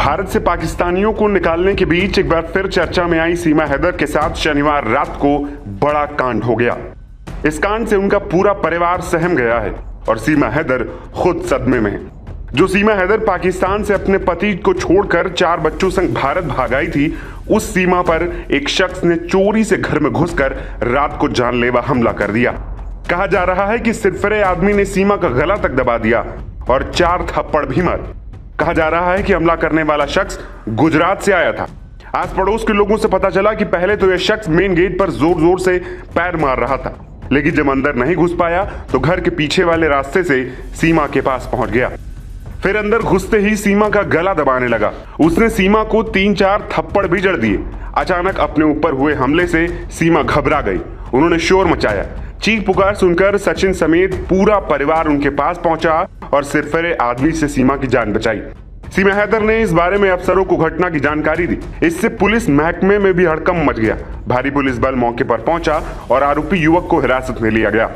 भारत से पाकिस्तानियों को निकालने के बीच एक बार फिर चर्चा में आई सीमा हैदर के साथ शनिवार रात को बड़ा कांड हो गया। इस कांड से उनका पूरा परिवार सहम गया है और सीमा हैदर खुद सदमे में है। जो सीमा हैदर पाकिस्तान से अपने पति को छोड़कर 4 बच्चों संग भारत भाग आई थी, उस सीमा पर एक शख्स ने चोरी से घर में घुसकर रात को जानलेवा हमला कर दिया। कहा जा रहा है कि सिरफिरे आदमी ने सीमा का गला तक दबा दिया और 4 थप्पड़ भी मारे। कहा जा रहा है कि हमला करने वाला शख्स गुजरात से आया था। आस पड़ोस के लोगों से पता चला कि पहले तो यह शख्स मेन गेट पर जोर जोर से पैर मार रहा था, लेकिन जब अंदर नहीं घुस पाया तो घर के पीछे वाले रास्ते से सीमा के पास पहुंच गया। फिर अंदर घुसते ही सीमा का गला दबाने लगा। उसने सीमा को 3-4 थप्पड़ भी जड़ दिए। अचानक अपने ऊपर हुए हमले से सीमा घबरा गई। उन्होंने शोर मचाया। चीख पुकार सुनकर सचिन समेत पूरा परिवार उनके पास पहुंचा और सिरफिरे आदमी से सीमा की जान बचाई। सीमा हैदर ने इस बारे में अफसरों को घटना की जानकारी दी। इससे पुलिस महकमे में भी हड़कंप मच गया। भारी पुलिस बल मौके पर पहुंचा और आरोपी युवक को हिरासत में लिया गया।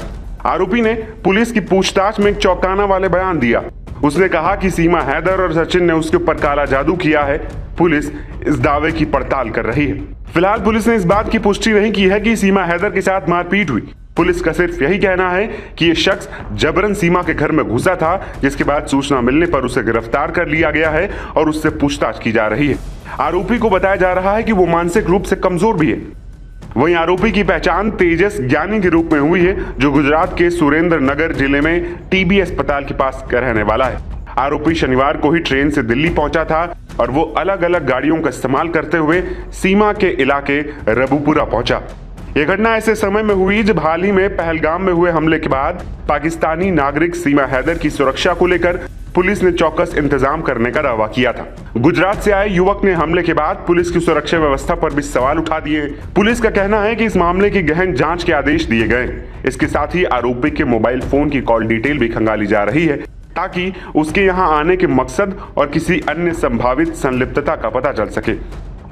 आरोपी ने पुलिस की पूछताछ में एक चौंकाने वाले बयान दिया। उसने कहा कि सीमा हैदर और सचिन ने उसके ऊपर काला जादू किया है। पुलिस इस दावे की पड़ताल कर रही है। फिलहाल पुलिस ने इस बात की पुष्टि नहीं की है कि सीमा हैदर के साथ मारपीट हुई। पुलिस का सिर्फ यही कहना है कि यह शख्स जबरन सीमा के घर में घुसा था, जिसके बाद सूचना मिलने पर उसे गिरफ्तार कर लिया गया है और उससे पूछताछ की जा रही है। आरोपी को बताया जा रहा है कि वो मानसिक रूप से कमजोर भी है। वहीं आरोपी की पहचान तेजस ज्ञानी के रूप में हुई है, जो गुजरात के सुरेंद्र नगर जिले में टीबी अस्पताल के पास का रहने वाला है। आरोपी शनिवार को ही ट्रेन से दिल्ली पहुंचा था और वो अलग अलग गाड़ियों का इस्तेमाल करते हुए सीमा के इलाके रबुपुरा पहुंचा। यह घटना ऐसे समय में हुई जब हाल ही में पहलगाम में हुए हमले के बाद पाकिस्तानी नागरिक सीमा हैदर की सुरक्षा को लेकर पुलिस ने चौकस इंतजाम करने का दावा किया था। गुजरात से आए युवक ने हमले के बाद पुलिस की सुरक्षा व्यवस्था पर भी सवाल उठा दिए। पुलिस का कहना है कि इस मामले की गहन जांच के आदेश दिए गए। इसके साथ ही आरोपी के मोबाइल फोन की कॉल डिटेल भी खंगाली जा रही है, ताकि उसके यहां आने के मकसद और किसी अन्य संभावित संलिप्तता का पता चल सके।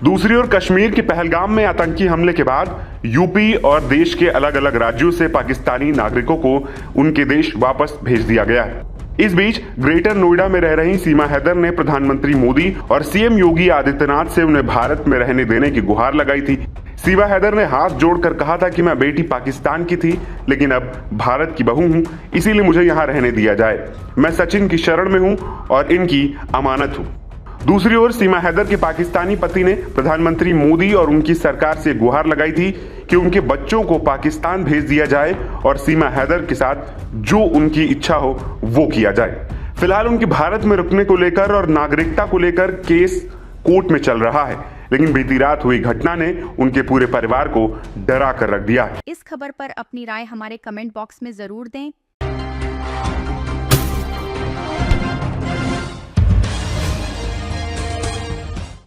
दूसरी ओर कश्मीर के पहलगाम में आतंकी हमले के बाद यूपी और देश के अलग अलग राज्यों से पाकिस्तानी नागरिकों को उनके देश वापस भेज दिया गया है। इस बीच ग्रेटर नोएडा में रह रही सीमा हैदर ने प्रधानमंत्री मोदी और सीएम योगी आदित्यनाथ से उन्हें भारत में रहने देने की गुहार लगाई थी। सीमा हैदर ने हाथ जोड़कर कहा था कि मैं बेटी पाकिस्तान की थी, लेकिन अब भारत की बहू हूं, इसीलिए मुझे यहाँ रहने दिया जाए। मैं सचिन की शरण में हूं और इनकी अमानत हूं। दूसरी ओर सीमा हैदर के पाकिस्तानी पति ने प्रधानमंत्री मोदी और उनकी सरकार से गुहार लगाई थी कि उनके बच्चों को पाकिस्तान भेज दिया जाए और सीमा हैदर के साथ जो उनकी इच्छा हो वो किया जाए। फिलहाल उनके भारत में रुकने को लेकर और नागरिकता को लेकर केस कोर्ट में चल रहा है, लेकिन बीती रात हुई घटना ने उनके पूरे परिवार को डरा कर रख दिया है। इस खबर पर अपनी राय हमारे कमेंट बॉक्स में जरूर दें।